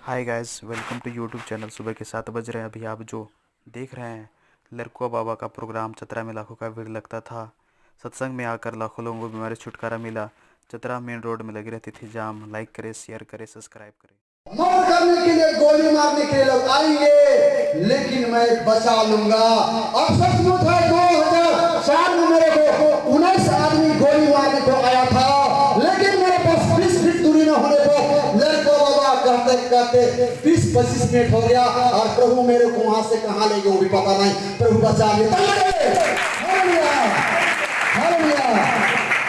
Hi guys, welcome to YouTube channel. सुबह के 7 बज रहे हैं। अभी आप जो देख रहे हैं लड़कुआ बाबा का प्रोग्राम। चतरा में लाखों का भीड़ लगता था। सत्संग में आकर लाखों लोगों को बीमारी से छुटकारा मिला। चतरा मेन रोड में लगी रहती थी जाम। लाइक करें, शेयर करें, सब्सक्राइब करें। मौत करने के लिए, गोली मारने के लिए लोग आएंगे, लेकिन मैं बचा लूंगा। और सचमुच है, 2004 में मेरे को 19 आदमी गोली मारने को आया था, लेकिन मेरे पास 20 फीट दूरी न होने पर लड़को बाबा कहते कहते 20-25 मिनट हो गया और प्रभु मेरे को वहां से कहां ले गए वो भी पता नहीं। प्रभु बचा लिया। Hallelujah, hallelujah.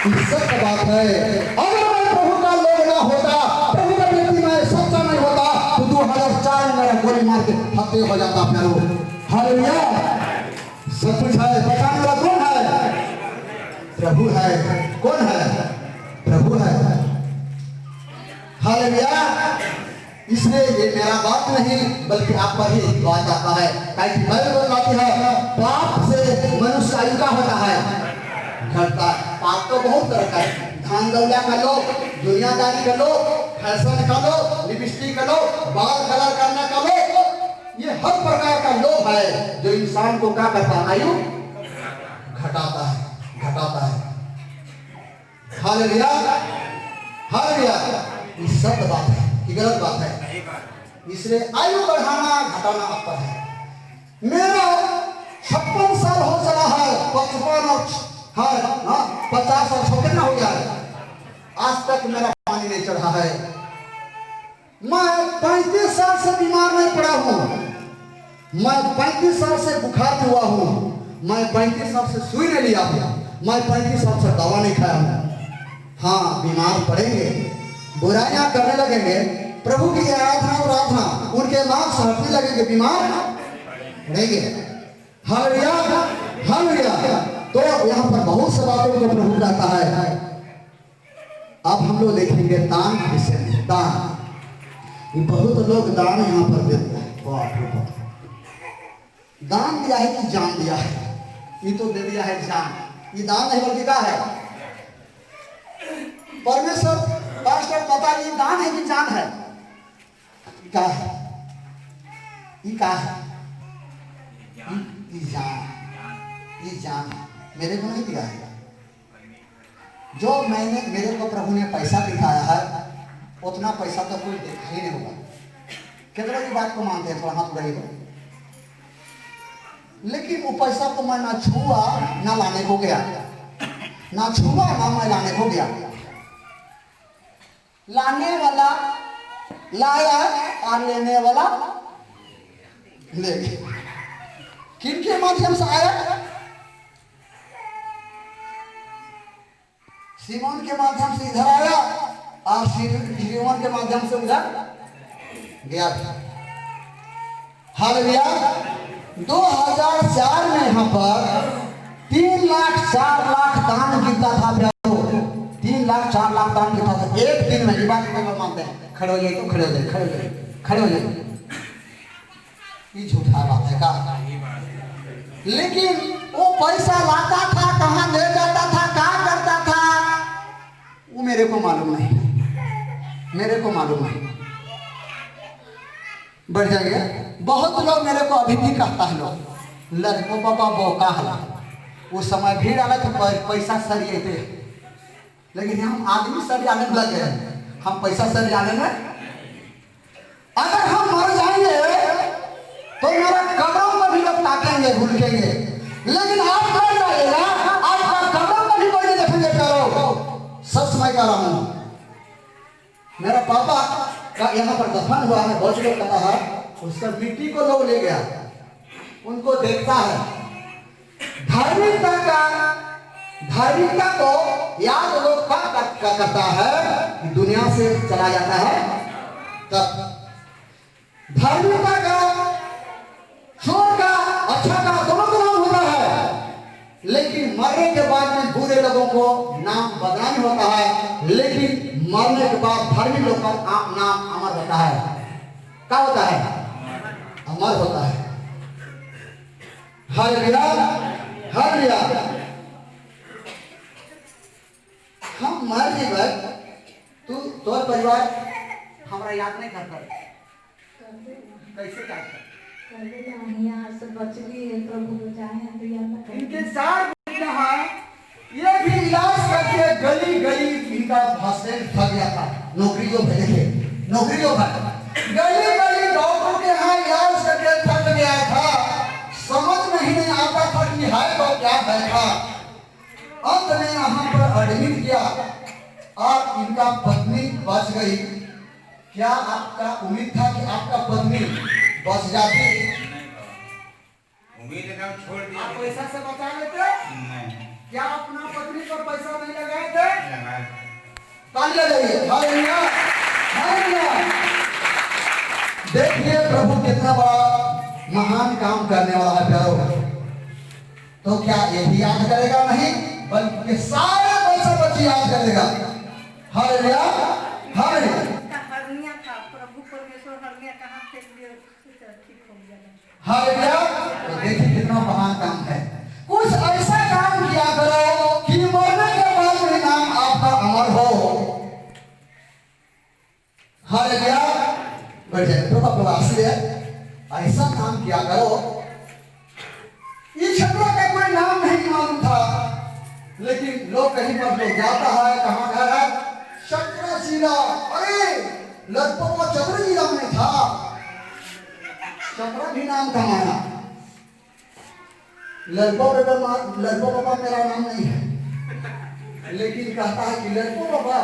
इज्जत की बात है। अगर मैं प्रभु का लोग ना होता, प्रभु का व्यक्ति मैं सच्चा नहीं होता, तो 2004 में मेरा गोली मार के हत्या हो जाता। प्रभु हालेलुया। सब कुछ है। बचाने वाला कौन है? प्रभु है। कौन है? प्रभु है। हालेलुया। इसलिए ये मेरा बात नहीं बल्कि आप पर ही बात आता है। बाइबल बताती है पाप से मनुष्य आयु का होता है, घटता। पाप तो बहुत तरह का है। धान दौलिया कर लो, दुनियादारी कर लो, फैशन कर लो, लिपस्टिक कर लो, बाल कलर करना कर लो, ये हर प्रकार का लोभ है जो इंसान को क्या करता है? आयु घटाता है, घटाता है। Hallelujah, hallelujah. ये सत्य बात है कि गलत बात है? इसलिए आयु बढ़ाना घटाना आप पर है। मेरा 56 साल हो चला है, 55 और 50 और 100 कितना हो गया है, आज तक मेरा पानी नहीं चढ़ा है। मैं 35 साल से बीमार नहीं पड़ा हूं। मैं 35 साल से बुखार हुआ हूं। मैं 35 साल से सुई नहीं लिया हूं। मैं 35 साल से दवा नहीं खाया हूं। हाँ, बीमार पड़ेंगे, बुराइयां करने लगेंगे, प्रभु की आराधना और आराधना उनके नाम से हटने लगेंगे, बीमार पड़ेंगे। Hallelujah, hallelujah. तो यहाँ पर बहुत से बातों को प्रभु कहता है। अब हम लोग देखेंगे दान के विषय में। दान, ये बहुत लोग दान यहाँ पर देते हैं। बाप रे बाप, दान दिया है कि जान दिया है? ये तो दे दिया है जान। ये दान नहीं बल्कि क्या है? परमेश्वर पास्टर पता नहीं दान है कि जान है? क्या है? ये क्या है? ये जान, ये जान मेरे को नहीं दिया है। जो मैंने, मेरे को प्रभु ने पैसा दिखाया है, उतना पैसा तो कोई देखा ही नहीं होगा। कितना की बात को मानते हैं? थोड़ा हाथ बढ़ेगा। लेकिन वो पैसा को मैं ना छुआ ना लाने को गया, ना छुआ ना मैं लाने को गया। लाने वाला लाया और लेने वाला ले गया। किनके माध्यम से आया? सीमोन के माध्यम से इधर आया और सीमोन के माध्यम से उधर गया। हालेलुया। 2004 में यहाँ पर 3 लाख 4 लाख दान गिरता था। 3 लाख 4 लाख दान गिरता था एक दिन में। ये बात मानते हैं? खड़े हो जाए तो खड़े हो जाए, खड़े हो जाए, खड़े हो जाए। ये झूठा बात है का? लेकिन वो पैसा लाता था, कहाँ ले जाता था, कहाँ करता था, वो मेरे को मालूम नहीं, मेरे को मालूम नहीं। बढ़ जाएगा। बहुत लोग मेरे को अभी भी कहता है, लोग लड़को बाबा बोका है। उस समय भीड़ आला तो पैसा सरिए थे, लेकिन हम आदमी सरियाने में लगे हैं, हम पैसा सरियाने में। अगर हम मर जाएंगे तो मेरा कब्रों में भी लोग ताकेंगे, भूलेंगे, लेकिन आप मर जाइएगा, आपका कब्रों में भी कोई नहीं देखेंगे। करो, सच मैं कह रहा हूं। मेरा पापा का यहाँ पर दफन हुआ है, बहुत लोग कहता है, उसका मिट्टी को लोग ले गया, उनको देखता है। धार्मिकता को याद लोग क्या करता है? दुनिया से चला जाता है तब। धार्मिकता का, चोर का, अच्छा का दोनों को नाम होता है, लेकिन मरने के बाद में बुरे लोगों को नाम बदनाम होता है, लेकिन मरने के बाद धार्मिक लोग का नाम अमर होता है। क्या होता है? अमर होता है। Hallelujah, hallelujah. हम मर जीवन, तू तोर परिवार हमारा याद नहीं करता। कैसे क्या था? यहाँ से बच गई, प्रभु बचाए हैं, तो यहाँ इनके 4 बेटियां हैं, ये भी इलाज करके गली गली इनका हस्बैंड थक गया था। नौकरी जो भेजे थे, नौकरी जो गली गली डॉक्टर के यहाँ इलाज करके थक गया था। समझ में ही नहीं आता था कि है तो क्या बैठा। अंत में यहाँ पर एडमिट किया और इनका पत्नी बच गई। क्या आपका उम्मीद था कि आपका पत्नी बच जाती? उम्मीद एकदम छोड़ दी। आप पैसा से बचा लेते? नहीं क्या अपना पत्नी पर पैसा नहीं लगाए थे? लगा। ताली लगाइए, हालेलुया, हालेलुया। देखिए प्रभु कितना बड़ा महान काम करने वाला है प्यारो। तो क्या ये भी याद करेगा? नहीं, बल्कि सारे बच्चा बच्ची याद करेगा। हालेलुया, हालेलुया, हरनिया था, प्रभु परमेश्वर हरनिया कहाँ फेंक दिया, ठीक हो गया। हालेलुया। तो देखिए कितना महान काम है। कुछ ऐसा काम किया करो कि मरने के बाद भी नाम आपका अमर हो। हालेलुया। बैठ जाए, तो प्रवासी है, ऐसा काम किया करो। इस क्षेत्र का कोई नाम नहीं मालूम था, लेकिन लोग कहीं पर लोग जाता है, कहाँ घर है, चतरा जिला। अरे लड़कों चतरा जिला में था, चतरा भी नाम कमाया। लड़कों बाबा मेरा नाम नहीं है, लेकिन कहता है कि लड़कों बाबा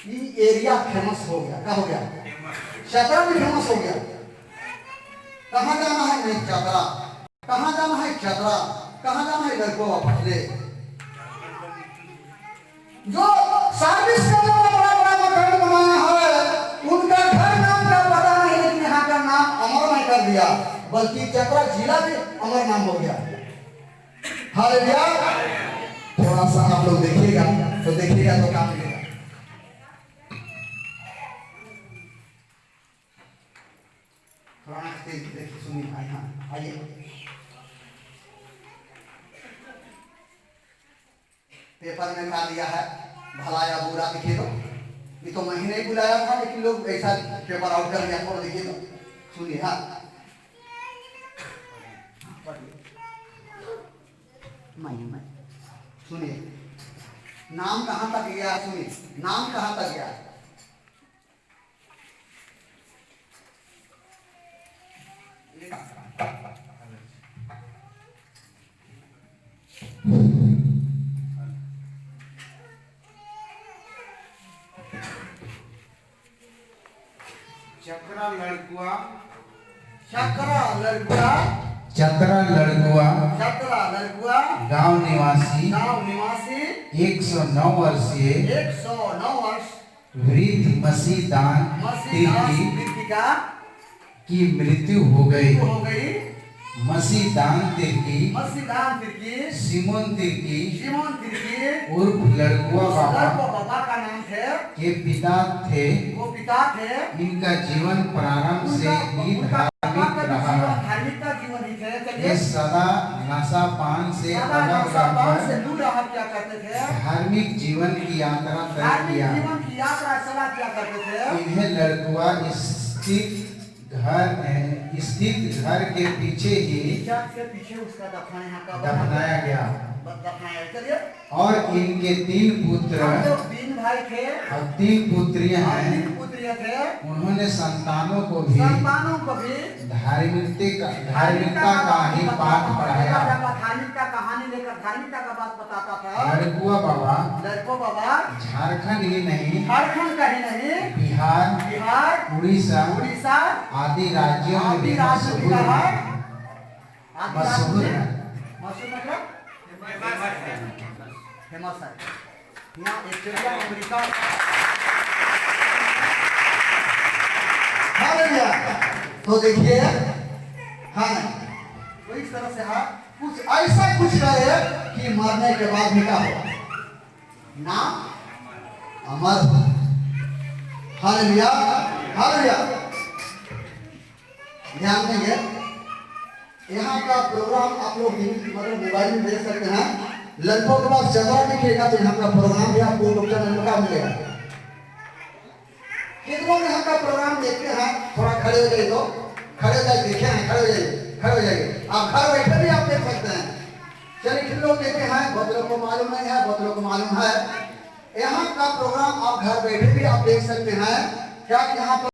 ये एरिया फेमस हो गया। क्या हो गया? चतरा भी फेमस हो गया। कहाँ जाना है? नहीं चतरा। कहाँ जाना है? चतरा। कहाँ जाना है? लड़कों बाबा ले। जो सर्विस करने वाला बड़ा बड़ा मकान बनाया है, उनका घर नाम का पता नहीं, लेकिन यहाँ का नाम अमर नहीं कर दिया, बल्कि चतरा जिला भी अमर नाम हो गया। हालेलुया। थोड़ा सा आप लोग देखिएगा तो काम मिलेगा। थोड़ा देखिए, सुनिए, आइए। पेपर में क्या दिया है, भला या बुरा देखिए तो। ये तो मैं ही नहीं बुलाया था, लेकिन लोग ऐसा पेपर आउट कर दिया। और देखिए तो, सुनिए। हाँ, मैं सुनिए, नाम कहाँ तक गया? सुनिए, नाम कहाँ तक गया? चक्रा लड़कुआ, चतरा लड़कुआ, चतरा लड़कुआ, चतरा लड़कुआ, गांव निवासी, 109 वर्षीय 109 वर्ष वृद्ध मसीदान तिर्की की मृत्यु हो गई। मसीदान तिर्की सिमोन तिर्की उर्फ लड़कुआ बाबा का नाम थे, के पिता थे। वो पिता थे। इनका जीवन प्रारंभ से ही धार्मिक रहा। धार्मिक का जीवन ही थे। ये सदा नशा पान से अलग रहकर दूर रहा क्या करते थे? धार्मिक जीवन की यात्रा तय धार्मिक किया। जीवन की यात्रा चला क्या करते थे? इन्हें लड़कुआ स्थित घर के पीछे ही चर्च के पीछे उसका दफनाया गया। चलिए। और इनके 3 पुत्र 3 भाई थे और 3 पुत्रियां हैं। 3 पुत्रियां थे। उन्होंने संतानों को भी धार्मिकता का ही पाठ पढ़ाया। धार्मिकता कहानी लेकर धार्मिकता का बात बताता था। लड़कुआ बाबा झारखंड ही नहीं, झारखंड का ही नहीं, बिहार, उड़ीसा आदि राज्यों में भी मशहूर है। मतलब फेमस है। यहाँ ऑस्ट्रेलिया, अमेरिका। हालेलुया। तो देखिए, हाँ, तो इस तरह से हाँ, कुछ ऐसा कुछ करे कि मरने के बाद भी क्या हो, नाम अमर हो। Hallelujah, hallelujah. ध्यान देंगे, यहाँ का प्रोग्राम आप लोग मतलब मोबाइल में देख सकते हैं। लगभग के पास जगह दिखेगा तो यहाँ का प्रोग्राम भी आपको यूट्यूब चैनल में मिलेगा। कितनों में यहाँ का प्रोग्राम देखते हैं? थोड़ा खड़े हो जाइए, तो खड़े हो जाइए, देखे हैं, खड़े हो जाइए, खड़े हो जाइए। आप घर बैठे भी आप देख सकते हैं। चलिए कितने लोग देखे हैं, बहुत लोग को मालूम नहीं है, बहुत लोग को मालूम है। यहाँ का प्रोग्राम आप घर बैठे भी आप देख सकते हैं। क्या यहाँ पर,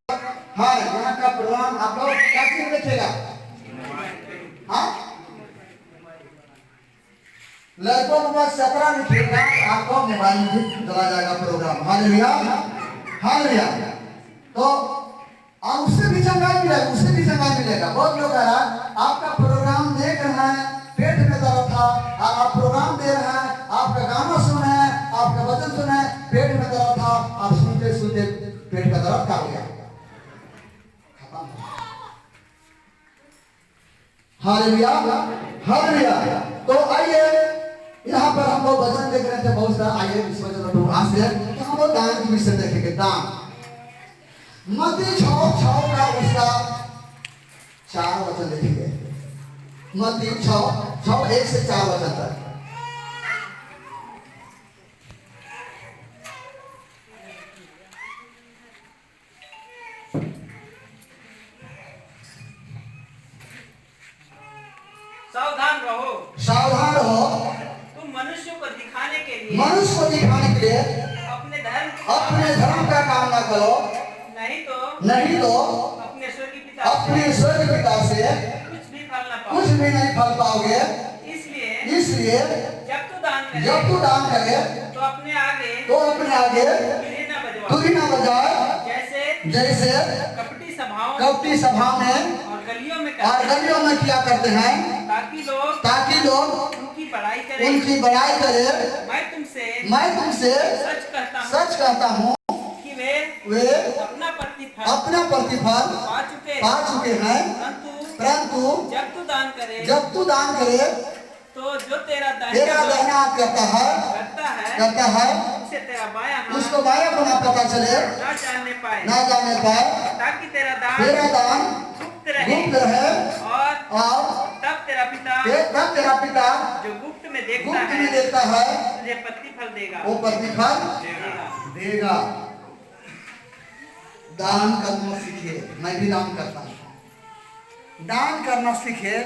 हाँ, यहाँ का प्रोग्राम आप लोग क्या चीज देखेगा? हाँ, लड़कों के पास 17 लिखेगा, आपको मोबाइल में भी चला जाएगा प्रोग्राम। Hallelujah, hallelujah. तो आप उससे भी चंगाई मिलेगा, उससे भी चंगाई मिलेगा। बहुत लोग कह रहा है आपका प्रोग्राम देख रहे हैं, पेट में दर्द था, आप प्रोग्राम दे रहे हैं, आपका गाना सुने, आपका वचन सुने, पेट में दर्द था, आप सुनते सुनते पेट का दर्द का हो गया, खत्म। Hallelujah, hallelujah. तो आइए, यहाँ पर हम लोग वचन देख रहे थे बहुत सारा। आइए इस वचन को आज से हम लोग दान की विषय देखेंगे। दान मत्ती 6:6 का उसका 4 वचन देखेंगे। मत्ती 6:6 1 से 4 वचन तक। सावधान रहो, सावधान रहो, तुम मनुष्य को दिखाने के लिए, मनुष्य को दिखाने के लिए अपने धर्म का काम ना करो, नहीं तो अपने स्वर्गीय पिता से कुछ भी फल न कुछ पाओ। भी नहीं फल पाओगे। इसलिए जब तू दान करे तो अपने आगे तुरी न बजाए, जैसे कपटी सभा में और गलियों में किया करते हैं, ताकि लोग उनकी बड़ाई करे। मैं तुमसे सच कहता हूँ कि वे अपना प्रतिफल पा चुके हैं। परंतु जब तू दान करे तो जो तेरा दाहिना हाथ करता है उसे तेरा बायां हाथ उसको बायां को ना पता चले, ना जाने पाए, ताकि तेरा तेरा दान गुप्त गुप्त रहे, और तब तेरा पिता जो गुप्त में देखता है तुझे प्रतिफल देगा। वो प्रतिफल देगा। दान करना सीखिए। मैं भी दान करता हूँ। दान करना सीखिए,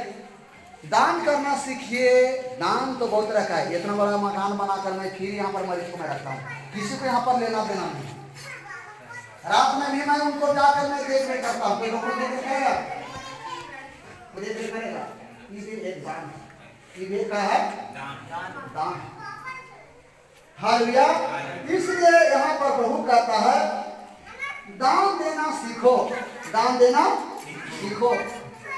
दान करना सीखिए। दान तो बहुत तरह का है। इतना बड़ा मकान बनाकर मैं फिर यहाँ पर मरीज को मैं रखता हूँ, किसी को यहाँ पर लेना देना नहीं। रात में भी मैं उनको जाकर मैं देख रेख करता हूँ। कोई देखेगा, मुझे देखेगा। ये एक दान है, ये का है दान। हालेलुया। इसलिए यहाँ पर प्रभु कहता है दान देना सीखो, दान देना सीखो।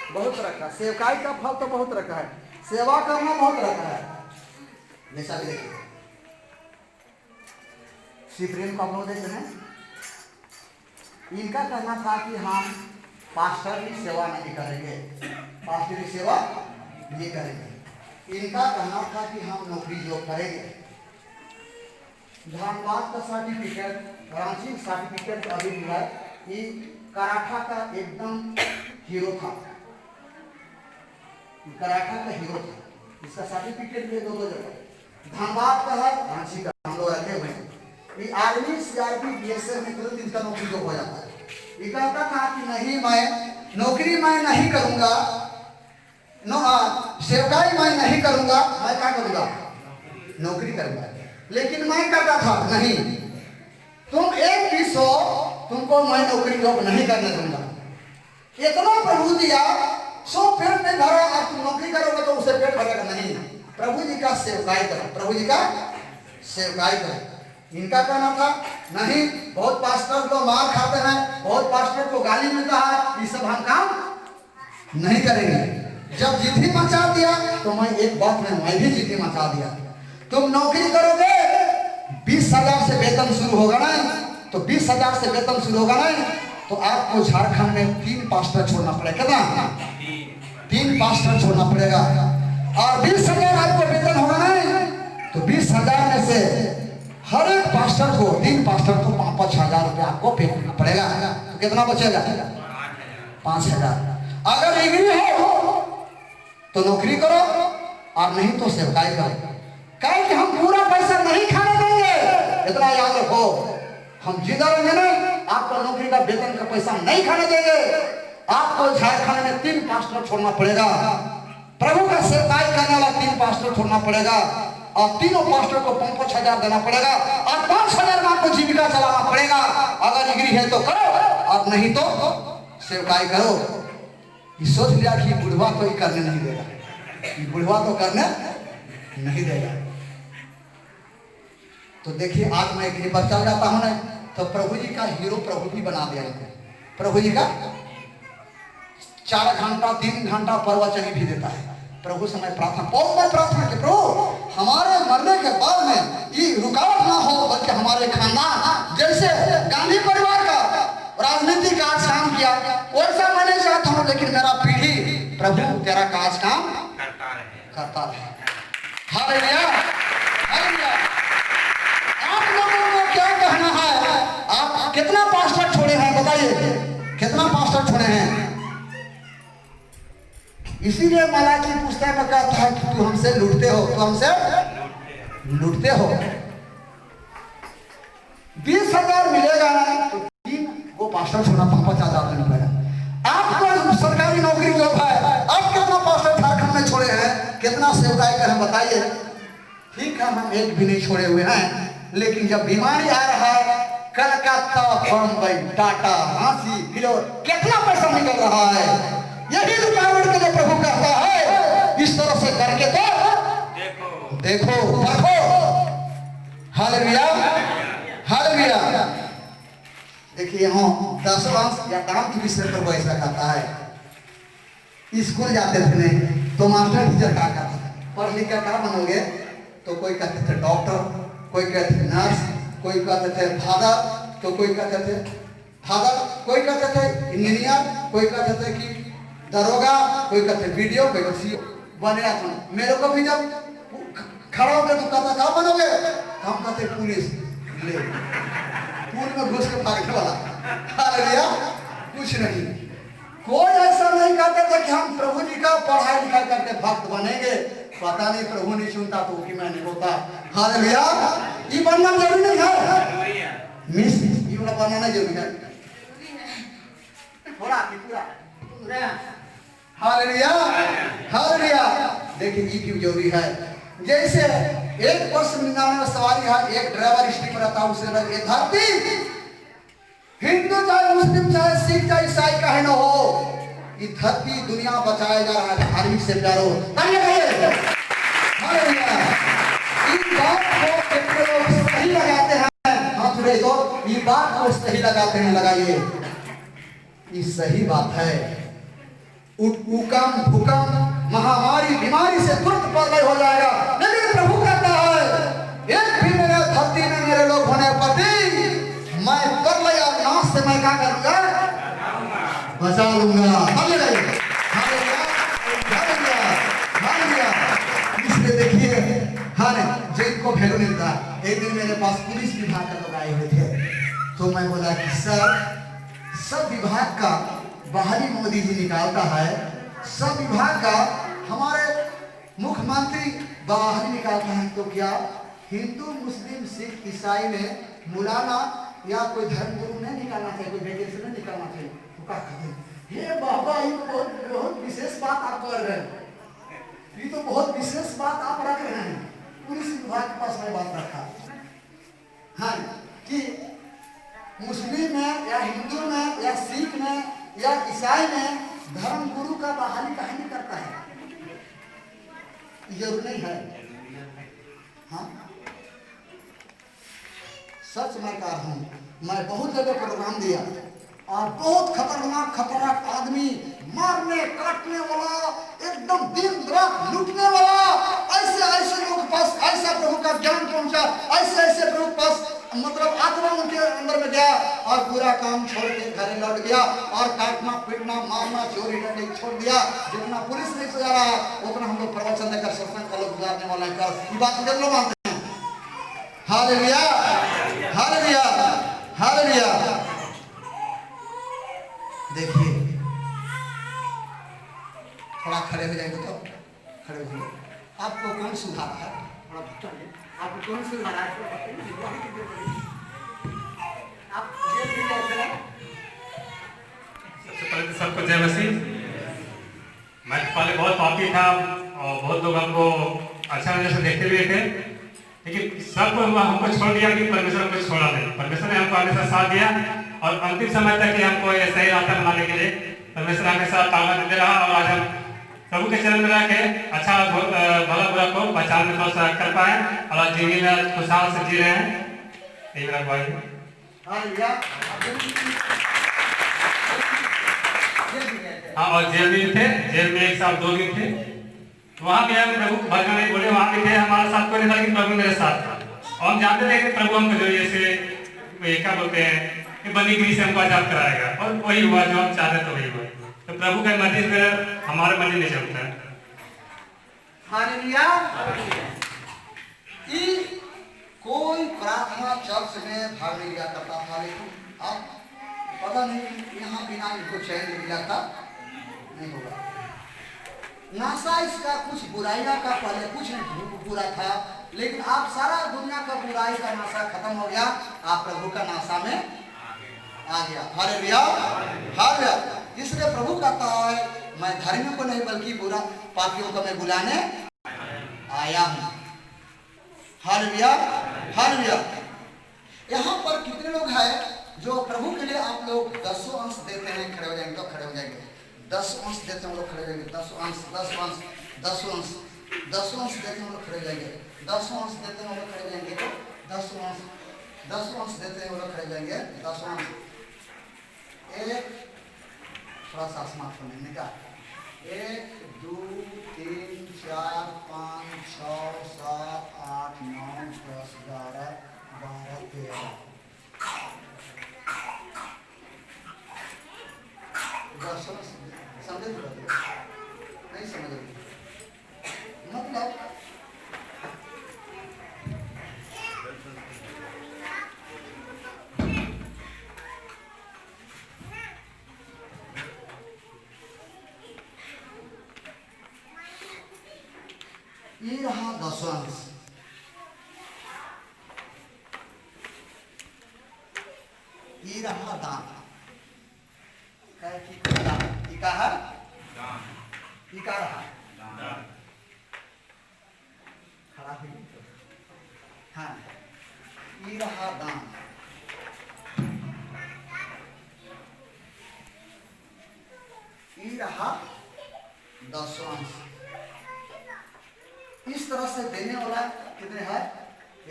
बहुत तरह का सेवकाई का फल तो बहुत तरह का है, सेवा करना बहुत तरह का है। जैसा भी देखिए श्री प्रेम का उपदेश है, इनका कहना था कि हम पास्टर की सेवा नहीं करेंगे, पास्टर की सेवा नहीं करेंगे। इनका कहना था कि हम नौकरी जॉब करेंगे। धनबाद का सर्टिफिकेट, रांची सर्टिफिकेट अभी भी है। ये कराठा का एकदम हीरो था, कराठा का हीरो था। इसका सर्टिफिकेट भी 2 जगह, धनबाद का है, रांची का हम लोग रखे हुए हैं। ये आर्मी, सीआरपी, बीएसएफ में तुरंत इनका नौकरी जो हो जाता है। ये कहता था कि नहीं, मैं नौकरी मैं नहीं करूंगा, सेवकाई मैं नहीं करूंगा, मैं क्या करूंगा? नौकरी करूंगा। लेकिन मैं कहता था नहीं, तुम एक भी सो, तुमको मैं नौकरी जॉब नहीं करने दूंगा। इतना प्रभु दिया, सो पेट नहीं भरा, अब तुम नौकरी करोगे तो उसे पेट भरेगा नहीं। प्रभु जी का सेवकाई करो, प्रभु जी का सेवकाई करो। इनका कहना था नहीं, बहुत पास्टर को मार खाते हैं, बहुत पास्टर को गाली मिलता है, ये सब हम काम नहीं करेंगे। जब जिद्दी मचा दिया तो मैं एक बात में मैं भी जिद्दी मचा दिया। तुम नौकरी करोगे, 20,000 से वेतन शुरू होगा ना, तो 20,000 से वेतन शुरू होगा ना, तो आपको झारखंड में 3 पास्टर छोड़ना पड़ेगा। कितना? 3 पास्टर छोड़ना पड़ेगा। और 20,000 आपको वेतन होगा ना, तो 20,000 में से हर एक पास्टर को, 3 पास्टर को 5-5 हजार रुपया आपको पे करना पड़ेगा। तो कितना बचेगा? 5,000। अगर डिग्री हो तो नौकरी करो, और नहीं तो सेवकाई करो। कहीं कि हम पूरा पैसा नहीं खाने देंगे, इतना याद रखो। हम जिंदा रहेंगे ना, आपका नौकरी का वेतन का पैसा नहीं खाने देंगे। आपको झारखंड में 3 पास्टर छोड़ना पड़ेगा, प्रभु का सेवकाई करने वाला 3 पास्टर छोड़ना पड़ेगा, और तीनों पास्टर को 5,000 देना पड़ेगा, और 5,000 में आपको जीविका चलाना पड़ेगा। अगर डिग्री है तो करो, और नहीं तो सेवकाई करो। ये सोच लिया कि बुढ़वा तो ये करने नहीं देगा, ये बुढ़वा तो करने नहीं देगा। तो देखिए आज मैं कहीं पर चल जाता हूँ ना, तो प्रभु जी का हीरो प्रभु भी बना दिया इनको। प्रभु जी का 4 घंटा 3 घंटा प्रवचन भी देता है। प्रभु समय प्रार्थना, बहुत बार प्रार्थना कि प्रभु हमारे मरने के बाद में ये रुकावट ना हो, बल्कि हमारे खानदान जैसे गांधी परिवार का राजनीति का आज काम किया वैसा मैं नहीं चाहता हूँ, लेकिन मेरा पीढ़ी प्रभु तेरा काज काम करता रहे। Hallelujah, hallelujah. आप लोगों को क्या कहना है? आप कितना पास्टर छोड़े हैं बताइए, कितना पास्टर छोड़े हैं? इसीलिए मलाकी पुस्तक में कहता है कि तू हमसे लूटते हो, तू हमसे लूटते हो। 20,000 मिलेगा ना तो 3 वो पास्टर छोड़ना 5,000 देना पड़ेगा। आपको सरकारी नौकरी जो है, आप कितना पास्टर झारखंड में छोड़े हैं, कितना सेवकाई कर बताइए। ठीक है, हम एक भी नहीं छोड़े हुए हैं, लेकिन जब बीमारी आ रहा है, कलकत्ता, बम्बई, टाटा, झांसी, फिलौर, कितना पैसा निकल रहा है। यही रुकावट के लिए प्रभु कहता है इस तरह से करके तो देखो परखो। Hallelujah, hallelujah. देखिए यहाँ 10 अंश या दाम के विषय पर वो ऐसा कहता है। स्कूल जाते थे नहीं तो मास्टर टीचर क्या कहता था, पढ़ लिख कर क्या बनोगे? तो कोई कहते थे डॉक्टर, कोई कहते थे नर्स, कोई कहते थे फादर, तो कोई कहते थे फादर, कोई कहते थे इंजीनियर, कोई कहते थे कि दरोगा, कोई कहते वीडियो, कोई कहते सीओ बनेगा। तो मेरे को भी जब खड़ा हो गया तो कहता क्या बनोगे? हम कहते पुलिस, ले पूल में घुस के भागने वाला। हालेलुया, कुछ नहीं। कोई ऐसा नहीं कहते थे कि हम प्रभु जी का पढ़ाई लिखाई करके भक्त बनेंगे। पता नहीं प्रभु नहीं सुनता तो कि मैं नहीं होता। हालेलुया, ये बनना जरूरी नहीं है मिस, ये वाला बनाना जरूरी है थोड़ा कि पूरा। Hallelujah, hallelujah. देखिए ये क्यों जरूरी है? जैसे एक बस में सवारी है, एक ड्राइवर स्टीक में रहता है, उसे लगे धरती हिंदू चाहे मुस्लिम चाहे सिख चाहे ईसाई काहे न हो, ये धरती दुनिया बचाया जा रहा है धार्मिक से प्यारो। हालेलुया। इस बात को कितने लोग सही लगाते हैं? हाथ उठाइए तो ये बात को सही लगाते हैं, लगाइए। ये सही बात है। भूकंप, महामारी, बीमारी से तुरंत प्रलय हो जाएगा, लेकिन प्रभु कहता है एक भी मेरे धरती में मेरे लोग होने पर भी मैं प्रलय और नाश से मैं क्या करूंगा? बचा लूंगा। Hallelujah, hallelujah, hallelujah. इसलिए देखिए हाँ जिनको वैल्यू मिलता। एक दिन मेरे पास पुलिस विभाग का लोग आए हुए थे, तो मैं बोला कि सर सब विभाग का बाहरी मोदी जी निकालता है, सब विभाग का हमारे मुख्यमंत्री बाहरी निकालता है, तो क्या हिंदू मुस्लिम सिख ईसाई में मौलाना या कोई धर्म गुरु नहीं निकालना चाहिए, कोई वैकेंसी नहीं निकालना चाहिए? तो क्या कहते हैं, हे बाबा ये बहुत विशेष बात आप कर रहे हैं, ये तो बहुत विशेष बात आप रख रहे हैं। पुलिस विभाग के पास मैं बात रखा हाँ कि मुस्लिम में या हिंदू में या सिख में या ईसाई में धर्म गुरु का बहाली काहे नहीं करता है? जरूर नहीं है। हाँ सच मैं कह रहा हूँ, मैं बहुत जगह प्रोग्राम दिया और बहुत खतरनाक खतरनाक आदमी, मारने काटने वाला, एकदम दिन रात लूटने वाला, ऐसे ऐसे लोगों के पास ऐसा प्रभु का ज्ञान पहुंचा, ऐसे ऐसे प्रभु के पास मतलब आत्मा उनके अंदर में गया और पूरा काम छोड़ के घर लौट गया और काटना पीटना मारना चोरी करने छोड़ दिया। जितना पुलिस नहीं सजा रहा उतना हम लोग प्रवचन देकर सत्संग का लोग गुजारने वाला है। ये बात कितने लोग मानते हैं? Hallelujah, hallelujah, hallelujah. देखिए थोड़ा खड़े हो जाएंगे तो खड़े हो जाइए। आपको कौन सुधारा है? थोड़ा बताइए आपको कौन सुधारा है? आप जेल भी गए थे? सबसे पहले सबको जय मसीह। मैं पहले बहुत पापी था और बहुत लोग हमको अच्छा नजर से देखते हुए थे, लेकिन सब हमको छोड़ दिया कि परमेश्वर हमको छोड़ा नहीं। परमेश्वर ने हमको हमेशा साथ दिया और अंतिम समय तक हमको ये सही रास्ता बनाने के लिए परमेश्वर हमेशा ताकत देते रहा। और आज हम प्रभु के चरण में रह के अच्छा भला बुरा को पहचान में थोड़ा कर पाए और आज जिंदगी में खुशहाल से जी रहे हैं। यही मेरा भाई। हाँ, और जेल में थे, जेल में 1 साल 2 दिन थे। वहाँ भी हम प्रभु भजन नहीं बोले, वहाँ भी थे, हमारे साथ कोई नहीं था, लेकिन प्रभु मेरे साथ था। और हम जानते थे कि प्रभु हमको जो जैसे क्या बोलते हैं कि बंदीगिरी से हमको आजाद कराएगा, और वही हुआ जो हम चाहते तो वही हुआ। तो प्रभु का मर्जी से हमारे मर्जी नहीं चलता है। हालेलुया। कोई प्रार्थना चर्च में भाग नहीं लिया करता था, लेकिन अब पता नहीं यहाँ बिना इनको चैन नहीं मिला था, नहीं होगा। नासा इसका कुछ बुराइयां का पहले कुछ नहीं बुरा था, लेकिन आप सारा दुनिया का बुराई का नासा खत्म हो गया, आप प्रभु का नासा में आ गया। Hallelujah, hallelujah. इसलिए प्रभु कहता है मैं धर्मियों को नहीं बल्कि बुरा पापियों को मैं बुलाने आया हूँ। Hallelujah, hallelujah. यहाँ पर कितने लोग हैं जो प्रभु के लिए आप लोग 10 अंश देते हैं? खड़े हो जाएंगे तो खड़े हो जाएंगे। 10 अंश देते हैं लोग खड़े हो जाएंगे। 10 अंश 10 अंश 10 अंश 10 अंश देते हैं लोग खड़े हो जाएंगे। 10 अंश देते हैं लोग खड़े हो जाएंगे तो 10 अंश 10 अंश देते हैं लोग खड़े हो जाएंगे। 10 अंश एक थोड़ा सा स्मार्टफोन है निकाल। 1 2 3 4 5 6 7 8 9 10 11 12 13 समझे नहीं समझ मतलब ये रहा 10 अंश, ये रहा दान। का है का रहा खड़ा है। हाँ, ये रहा दान। ये रहा 10 अंश। इस तरह से देने वाला कितने हैं?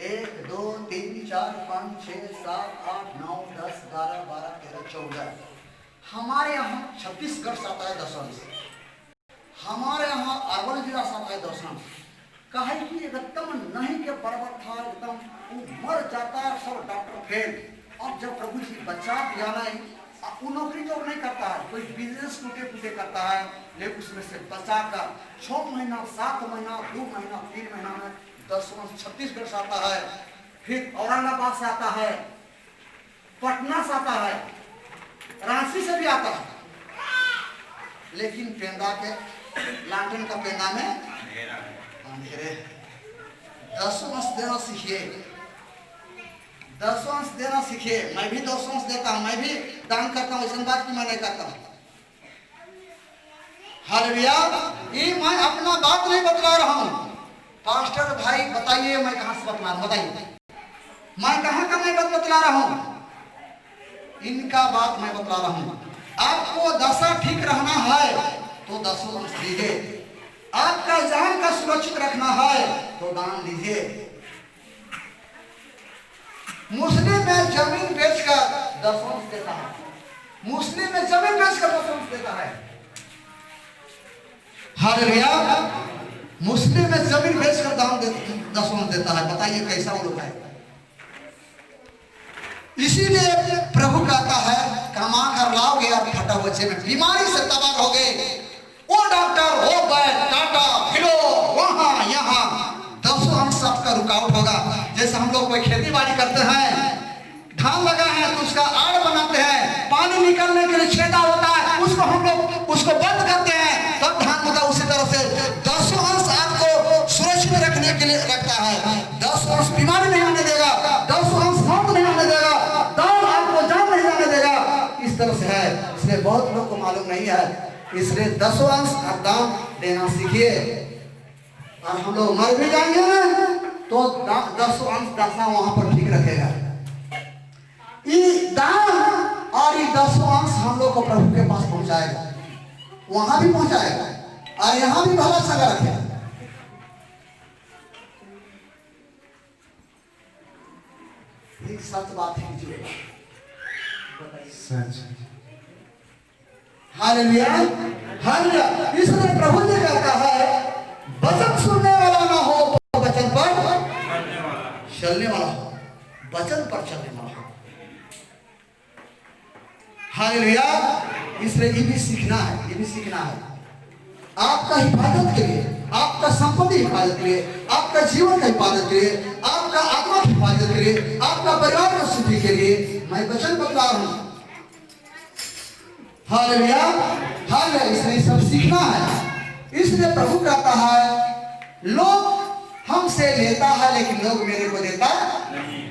1 2 3 4 5 6 7 8 9 10 11 12 13 14। हमारे यहाँ छत्तीसगढ़ से आता है 10 अंश। हमारे यहाँ अरवल जिला से आता है 10 अंश। कहे कि एकदम नहीं के बराबर था, एकदम वो मर जाता है, सब डॉक्टर फेल। और जब प्रभु जी बचा दिया नहीं, वो नौकरी तो नहीं करता है, कोई बिजनेस टूटे फूटे करता है, लेकिन उसमें से बचा कर 6 महीना 7 महीना 2 महीना 3 महीना में 10 अंश छत्तीसगढ़ से आता है। फिर औरंगाबाद से आता है, पटना से आता है, रांची से भी आता है। लेकिन पेंदा के लालटेन का पेंदा में अंधेरे। 10 अंश देना सीखिए, 10 अंश देना सीखिए। मैं भी 10 अंश देता हूँ, मैं भी दान करता हूँ, ऐसी बात की मैं नहीं करता हूँ। हालेलुया। ये मैं अपना बात नहीं बतला रहा हूँ। पास्टर भाई बताइए मैं कहाँ से बतला रहा हूँ? बताइए मैं कहाँ का मैं बतला रहा हूँ? इनका बात मैं बतला रहा हूँ। आपको दशा ठीक रहना है तो 10 अंश दीजिए। आपका जान का सुरक्षित रखना है तो दान दीजिए। मुस्लिम में जमीन बेचकर 10 अंश देता है। मुस्लिम में जमीन बेचकर 10 अंश देता है। हालेलुया। मुस्लिम में जमीन बेचकर दान 10 अंश देता है। बताइए कैसा वो लोग है? इसीलिए प्रभु कहता है कमा कर लाओगे और फटा बच्चे में बीमारी से तबाह हो गए। वो डॉक्टर हो गए टाटा फिरो वहां यहाँ 10 अंश आपका रुकावट होगा। जैसे हम लोग कोई खेती बाड़ी करते हैं, धान लगा है तो उसका आड़ बनाते हैं, पानी निकलने के लिए छेदा होता है, उसको हम लोग उसको बंद करते हैं, तब धान होता है। उसी तरह से 10 अंश आपको सुरक्षित रखने के लिए रखता है। 10 अंश बीमारी नहीं आने देगा, 10 अंश मौत नहीं आने देगा, दान आपको जान नहीं जाने देगा। इस तरह से है। इसलिए बहुत लोग को मालूम मालूम नहीं है, इसलिए 10 अंश और दान देना सीखिए। और हम लोग मर भी जाएंगे ना तो 10 अंश दशा वहां पर ठीक रखेगा। ये दान और ये 10 अंश हम लोग को प्रभु के पास पहुंचाएगा, वहां भी पहुंचाएगा और यहाँ भी भला संग रखेगा। एक सच बात है जो सच। Hallelujah hallelujah. इसलिए प्रभु ने कहता है वचन सुनने वाला ना हो तो वचन पर चलने वाला हो, वचन पर चलने वाला हो। हालेलुया। इसलिए ये भी सीखना है, ये भी सीखना है आपका हिफाजत के लिए, आपका संपत्ति हिफाजत के लिए, आपका जीवन का हिफाजत के लिए, आपका आत्मा की हिफाजत के लिए, आपका परिवार की शुद्धि के लिए मैं वचन बतला रहा हूं। Hallelujah hallelujah. इसलिए सब सीखना है। इसलिए प्रभु कहता है लोग हमसे लेता है लेकिन लोग मेरे को देता नहीं।